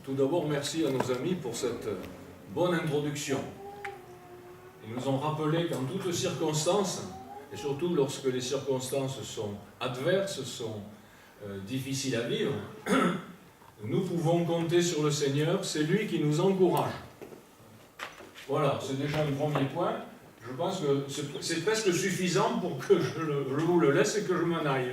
Tout d'abord, merci à nos amis pour cette bonne introduction. Ils nous ont rappelé qu'en toutes circonstances, et surtout lorsque les circonstances sont adverses, sont difficiles à vivre, nous pouvons compter sur le Seigneur, c'est lui qui nous encourage. Voilà, c'est déjà un premier point. Je pense que c'est presque suffisant pour que je vous le laisse et que je m'en aille.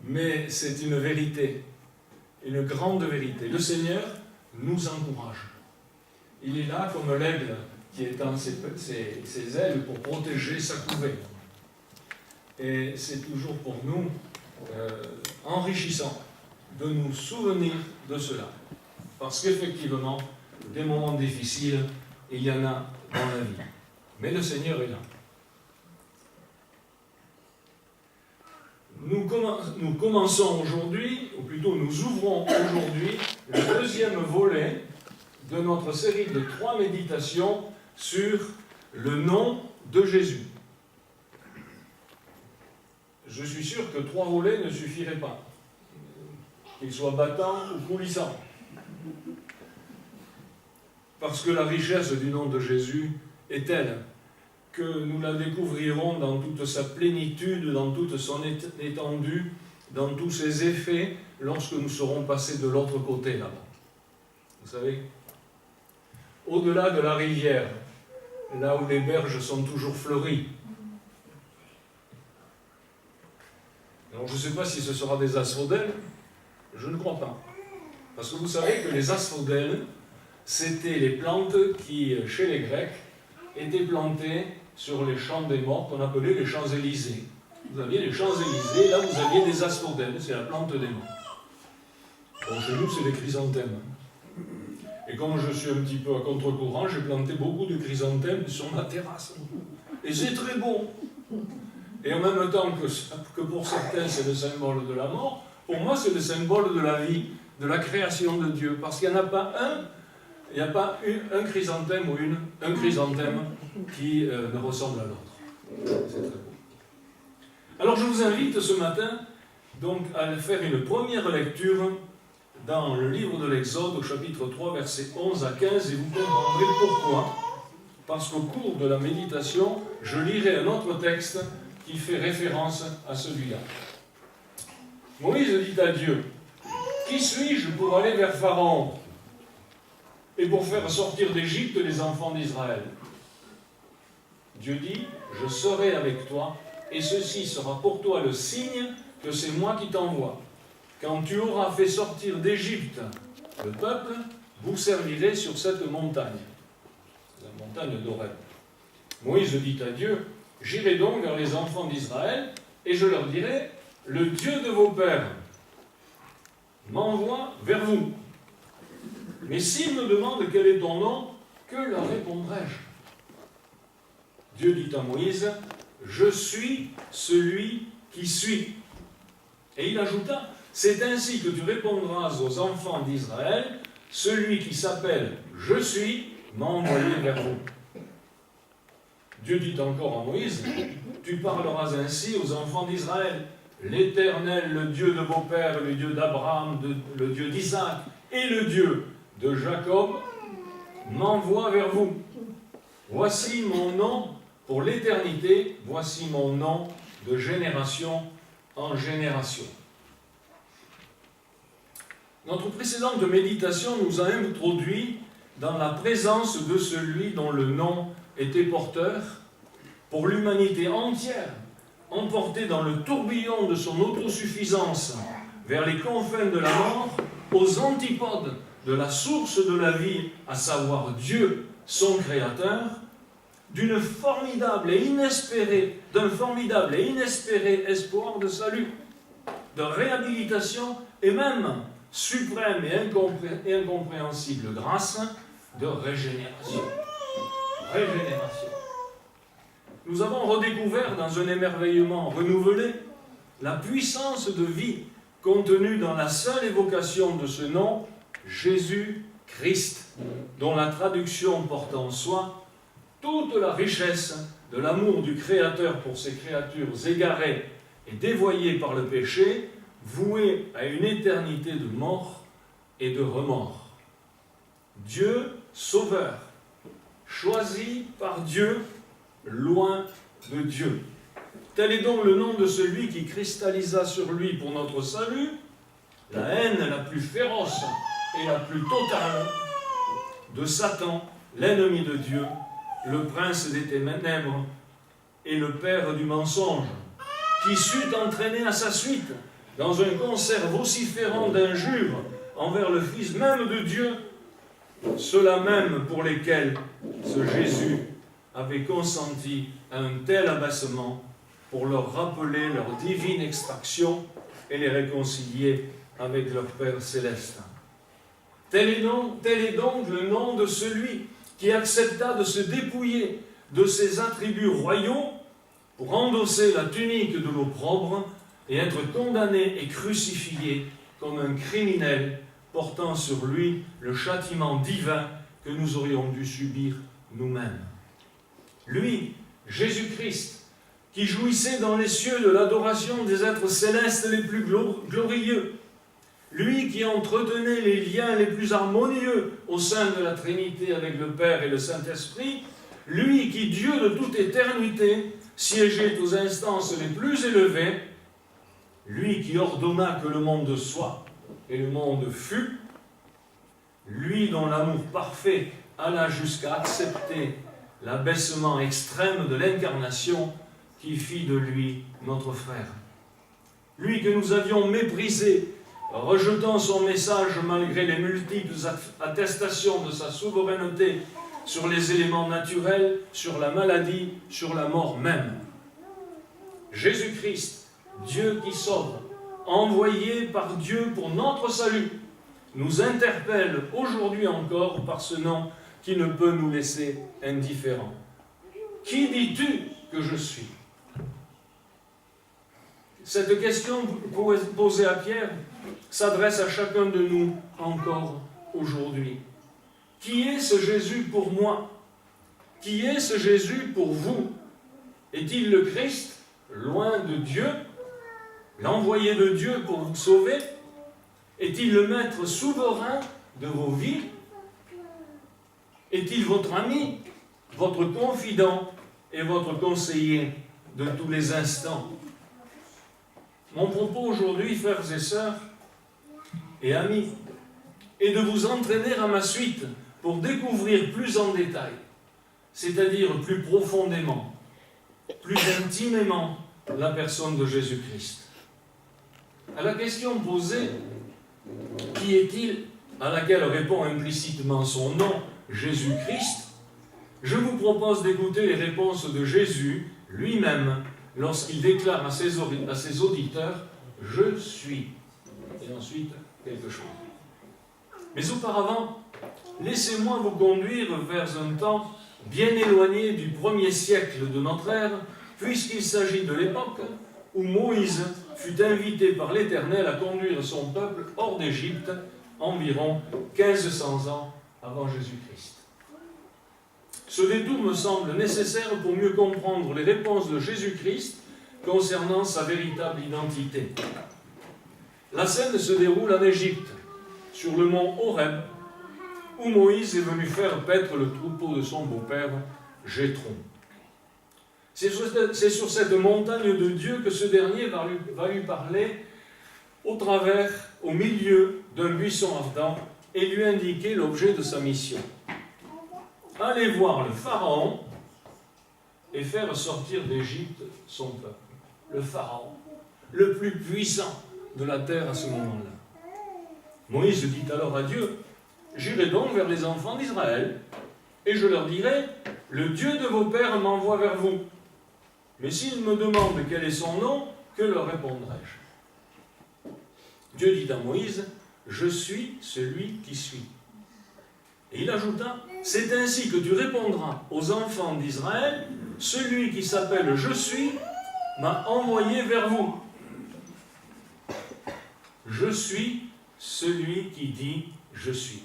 Mais c'est une vérité. Une grande vérité. Le Seigneur nous encourage. Il est là comme l'aigle qui étend ses ailes pour protéger sa couvée. Et c'est toujours pour nous enrichissant de nous souvenir de cela. Parce qu'effectivement, des moments difficiles, il y en a dans la vie. Mais le Seigneur est là. Nous commençons aujourd'hui, ou plutôt nous ouvrons aujourd'hui, le deuxième volet de notre série de 3 méditations sur le nom de Jésus. Je suis sûr que 3 volets ne suffiraient pas, qu'ils soient battants ou coulissants. Parce que la richesse du nom de Jésus est telle que nous la découvrirons dans toute sa plénitude, dans toute son étendue, dans tous ses effets, lorsque nous serons passés de l'autre côté là-bas. Vous savez, au-delà de la rivière, là où les berges sont toujours fleuries. Alors je ne sais pas si ce sera des asphodèles, je ne crois pas. Parce que vous savez que les asphodèles, c'était les plantes qui, chez les Grecs, étaient plantées sur les champs des morts qu'on appelait les Champs-Élysées. Vous aviez les Champs-Élysées, là vous aviez des asphodèles, c'est la plante des morts. Bon, chez nous c'est les chrysanthèmes. Et comme je suis un petit peu à contre-courant, j'ai planté beaucoup de chrysanthèmes sur ma terrasse. Et c'est très beau. Et en même temps que pour certains c'est le symbole de la mort, pour moi c'est le symbole de la vie, de la création de Dieu. Parce qu'il n'y en a pas il n'y a pas un chrysanthème ou un chrysanthème qui ne ressemble à l'autre. C'est très beau. Alors je vous invite ce matin donc à faire une première lecture dans le livre de l'Exode au chapitre 3 versets 11 à 15 et vous comprendrez pourquoi. Parce qu'au cours de la méditation, je lirai un autre texte qui fait référence à celui-là. Moïse dit à Dieu, « Qui suis-je pour aller vers Pharaon et pour faire sortir d'Égypte les enfants d'Israël ?» Dieu dit, « Je serai avec toi, et ceci sera pour toi le signe que c'est moi qui t'envoie. Quand tu auras fait sortir d'Égypte le peuple, vous servirez sur cette montagne. » La montagne d'Horeb. Moïse dit à Dieu, « J'irai donc vers les enfants d'Israël, et je leur dirai, le Dieu de vos pères m'envoie vers vous. Mais s'ils me demandent quel est ton nom, que leur répondrai-je ? Dieu dit à Moïse, « Je suis celui qui suis. » Et il ajouta, « C'est ainsi que tu répondras aux enfants d'Israël, celui qui s'appelle « Je suis » m'a envoyé vers vous. » Dieu dit encore à Moïse, « Tu parleras ainsi aux enfants d'Israël. L'Éternel, le Dieu de vos pères, le Dieu d'Abraham, le Dieu d'Isaac et le Dieu de Jacob m'envoie vers vous. Voici mon nom pour l'éternité, voici mon nom de génération en génération. » Notre précédente méditation nous a introduit dans la présence de celui dont le nom était porteur pour l'humanité entière, emportée dans le tourbillon de son autosuffisance vers les confins de la mort, aux antipodes de la source de la vie, à savoir Dieu, son Créateur, d'un formidable et inespéré espoir de salut, de réhabilitation et même suprême et incompréhensible grâce de régénération. Régénération. Nous avons redécouvert dans un émerveillement renouvelé la puissance de vie contenue dans la seule évocation de ce nom, Jésus-Christ, dont la traduction porte en soi toute la richesse de l'amour du Créateur pour ses créatures égarées et dévoyées par le péché, vouées à une éternité de mort et de remords. Dieu sauveur, choisi par Dieu, loin de Dieu. Tel est donc le nom de celui qui cristallisa sur lui pour notre salut la haine la plus féroce et la plus totale de Satan, l'ennemi de Dieu, le prince des ténèbres et le père du mensonge, qui sut entraîner à sa suite, dans un concert vociférant d'injures envers le Fils même de Dieu, ceux-là même pour lesquels ce Jésus avait consenti à un tel abaissement pour leur rappeler leur divine extraction et les réconcilier avec leur Père céleste. Tel est donc le nom de celui qui accepta de se dépouiller de ses attributs royaux pour endosser la tunique de l'opprobre et être condamné et crucifié comme un criminel portant sur lui le châtiment divin que nous aurions dû subir nous-mêmes. Lui, Jésus-Christ, qui jouissait dans les cieux de l'adoration des êtres célestes les plus glorieux, lui qui entretenait les liens les plus harmonieux au sein de la Trinité avec le Père et le Saint-Esprit, lui qui, Dieu de toute éternité, siégeait aux instances les plus élevées, lui qui ordonna que le monde soit et le monde fut, lui dont l'amour parfait alla jusqu'à accepter l'abaissement extrême de l'incarnation qui fit de lui notre frère. Lui que nous avions méprisé, rejetant son message malgré les multiples attestations de sa souveraineté sur les éléments naturels, sur la maladie, sur la mort même. Jésus-Christ, Dieu qui sauve, envoyé par Dieu pour notre salut, nous interpelle aujourd'hui encore par ce nom qui ne peut nous laisser indifférents. Qui dis-tu que je suis ? Cette question posée à Pierre s'adresse à chacun de nous encore aujourd'hui. Qui est ce Jésus pour moi ? Qui est ce Jésus pour vous ? Est-il le Christ, loin de Dieu, l'envoyé de Dieu pour vous sauver ? Est-il le maître souverain de vos vies ? Est-il votre ami, votre confident et votre conseiller de tous les instants ? Mon propos aujourd'hui, frères et sœurs et amis, est de vous entraîner à ma suite pour découvrir plus en détail, c'est-à-dire plus profondément, plus intimement, la personne de Jésus-Christ. À la question posée, qui est-il, à laquelle répond implicitement son nom, Jésus-Christ, je vous propose d'écouter les réponses de Jésus lui-même lorsqu'il déclare à ses auditeurs « Je suis ». Et ensuite, quelque chose. Mais auparavant, laissez-moi vous conduire vers un temps bien éloigné du 1er siècle de notre ère, puisqu'il s'agit de l'époque où Moïse fut invité par l'Éternel à conduire son peuple hors d'Égypte, environ 1500 ans avant Jésus-Christ. Ce détour me semble nécessaire pour mieux comprendre les réponses de Jésus-Christ concernant sa véritable identité. La scène se déroule en Égypte, sur le mont Horeb, où Moïse est venu faire paître le troupeau de son beau-père, Jéthro. C'est sur cette montagne de Dieu que ce dernier va lui parler au milieu d'un buisson ardent et lui indiquer l'objet de sa mission. Allez voir le Pharaon et faire sortir d'Égypte son peuple. Le Pharaon, le plus puissant de la terre à ce moment-là. Moïse dit alors à Dieu, « J'irai donc vers les enfants d'Israël, et je leur dirai, « Le Dieu de vos pères m'envoie vers vous. Mais s'ils me demandent quel est son nom, que leur répondrai-je » Dieu dit à Moïse, « Je suis celui qui suis. » Et il ajouta, « C'est ainsi que tu répondras aux enfants d'Israël, celui qui s'appelle Je suis m'a envoyé vers vous. Je suis celui qui dit Je suis. »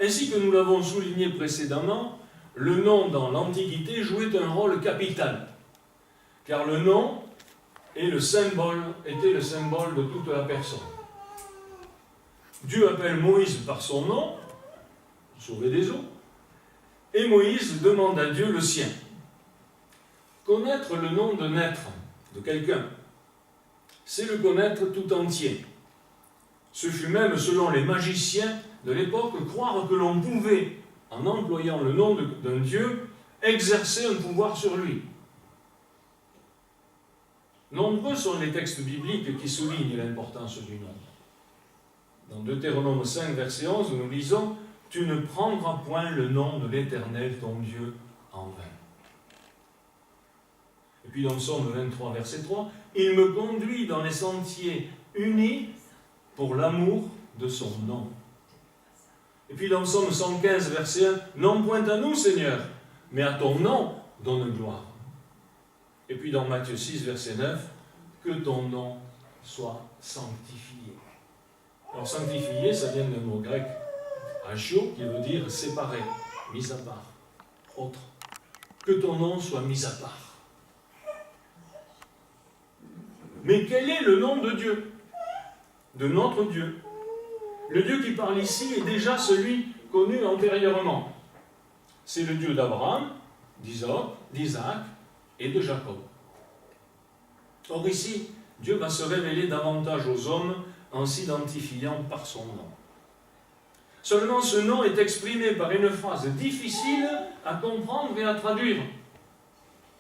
Ainsi que nous l'avons souligné précédemment, le nom dans l'Antiquité jouait un rôle capital, car le nom était le symbole de toute la personne. Dieu appelle Moïse par son nom, sauver des eaux, et Moïse demande à Dieu le sien. Connaître le nom d'un être, de quelqu'un, c'est le connaître tout entier. Ce fut même, selon les magiciens de l'époque, croire que l'on pouvait, en employant le nom d'un Dieu, exercer un pouvoir sur lui. Nombreux sont les textes bibliques qui soulignent l'importance du nom. Dans Deutéronome 5, verset 11, nous lisons « Tu ne prendras point le nom de l'Éternel, ton Dieu, en vain. » Et puis dans Psaume 23, verset 3, « Il me conduit dans les sentiers unis pour l'amour de son nom. » Et puis dans Psaume 115, verset 1, « Non point à nous, Seigneur, mais à ton nom donne gloire. » Et puis dans Matthieu 6, verset 9, « Que ton nom soit sanctifié. » Alors sanctifié, ça vient d'un mot grec, agio, qui veut dire séparé, mis à part, autre. Que ton nom soit mis à part. Mais quel est le nom de Dieu? De notre Dieu. Le Dieu qui parle ici est déjà celui connu antérieurement. C'est le Dieu d'Abraham, d'Isaac et de Jacob. Or ici, Dieu va se révéler davantage aux hommes en s'identifiant par son nom. Seulement ce nom est exprimé par une phrase difficile à comprendre et à traduire.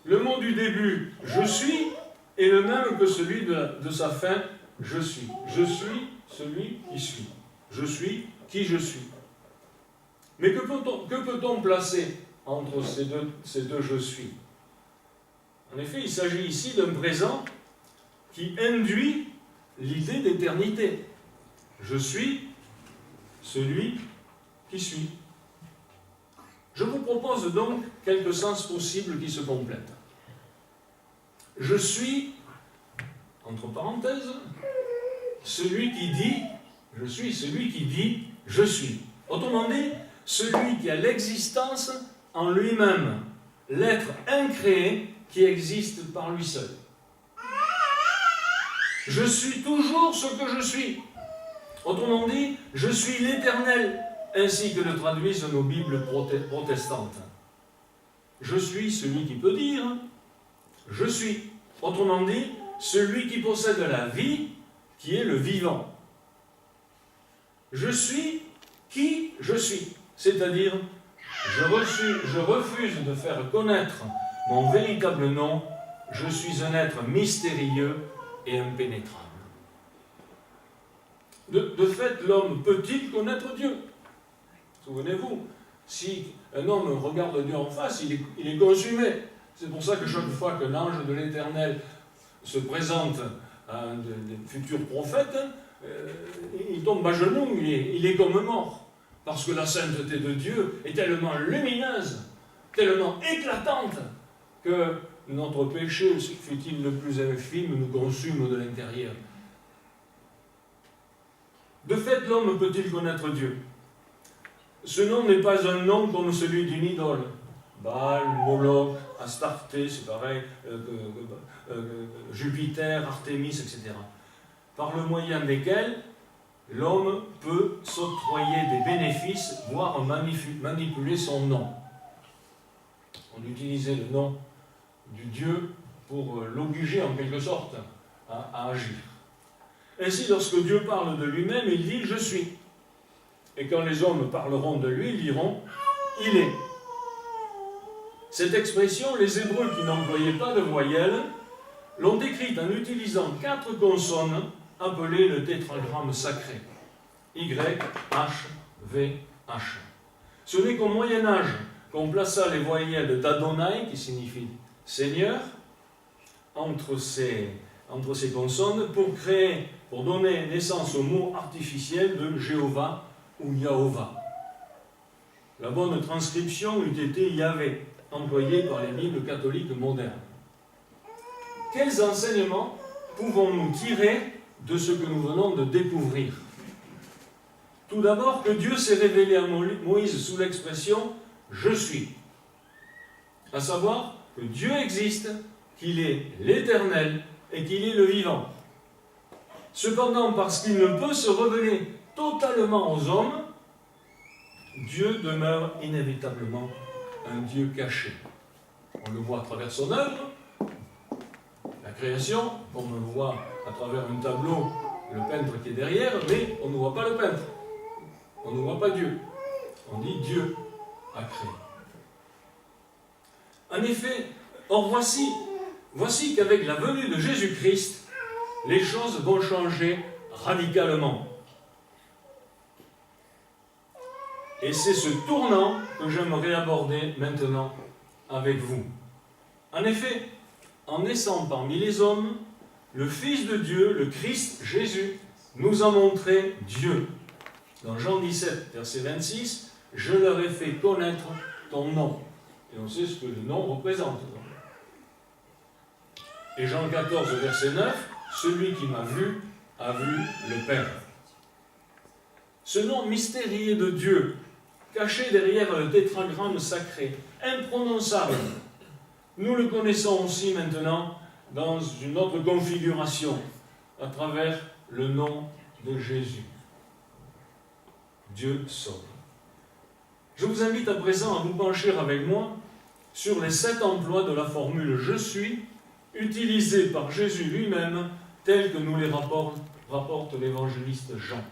Le mot du début, « je suis », est le même que celui de sa fin, « je suis ». Je suis celui qui suis. Je suis qui je suis. Mais que peut-on placer entre ces deux je suis? En effet, il s'agit ici d'un présent qui induit l'idée d'éternité. Je suis celui qui suis. Je vous propose donc quelques sens possibles qui se complètent. Je suis, entre parenthèses, celui qui dit, je suis celui qui dit, je suis. Autrement dit, celui qui a l'existence en lui-même, l'être incréé qui existe par lui seul. Je suis toujours ce que je suis. Autrement dit, je suis l'Éternel, ainsi que le traduisent nos Bibles protestantes. Je suis celui qui peut dire, je suis. Autrement dit, celui qui possède la vie, qui est le vivant. Je suis qui je suis. C'est-à-dire, je refuse de faire connaître mon véritable nom. Je suis un être mystérieux et impénétrable. De fait, l'homme peut-il connaître Dieu? Souvenez-vous, si un homme regarde Dieu en face, il est consumé. C'est pour ça que chaque fois qu'un ange de l'Éternel se présente à un des futurs prophètes, il tombe à genoux, il est comme mort. Parce que la sainteté de Dieu est tellement lumineuse, tellement éclatante, que notre péché, fût-il le plus infime, nous consume de l'intérieur. De fait, l'homme peut-il connaître Dieu? Ce nom n'est pas un nom comme celui d'une idole. Baal, Moloch, Astarté, c'est pareil, Jupiter, Artémis, etc. Par le moyen desquels l'homme peut s'octroyer des bénéfices, voire manipuler son nom. On utilisait le nom du Dieu pour l'obliger en quelque sorte à agir. Ainsi, lorsque Dieu parle de lui-même, il dit « Je suis ». Et quand les hommes parleront de lui, ils diront « Il est ». Cette expression, les Hébreux qui n'employaient pas de voyelles l'ont écrite en utilisant 4 consonnes appelées le tétragramme sacré. Y-H-V-H. Ce n'est qu'au Moyen-Âge qu'on plaça les voyelles d'Adonai, qui signifie Seigneur, entre ces consonnes pour donner naissance au mot artificiel de Jéhovah ou Yahovah. La bonne transcription eût été Yahvé, employée par les Bibles catholiques modernes. Quels enseignements pouvons-nous tirer de ce que nous venons de découvrir? Tout d'abord, que Dieu s'est révélé à Moïse sous l'expression « Je suis », à savoir que Dieu existe, qu'il est l'Éternel et qu'il est le vivant. Cependant, parce qu'il ne peut se révéler totalement aux hommes, Dieu demeure inévitablement un Dieu caché. On le voit à travers son œuvre, la création, on le voit à travers un tableau, le peintre qui est derrière, mais on ne voit pas le peintre. On ne voit pas Dieu. On dit Dieu a créé. En effet, or voici qu'avec la venue de Jésus-Christ, les choses vont changer radicalement. Et c'est ce tournant que j'aimerais aborder maintenant avec vous. En effet, en naissant parmi les hommes, le Fils de Dieu, le Christ Jésus, nous a montré Dieu. Dans Jean 17, verset 26, « Je leur ai fait connaître ton nom ». Et on sait ce que le nom représente. Et Jean 14, verset 9, « Celui qui m'a vu a vu le Père ». Ce nom mystérieux de Dieu, caché derrière le tétragramme sacré, imprononçable, nous le connaissons aussi maintenant dans une autre configuration, à travers le nom de Jésus. Dieu sauve. Je vous invite à présent à vous pencher avec moi sur les 7 emplois de la formule « Je suis » utilisée par Jésus lui-même, telle que nous les rapporte l'évangéliste Jean.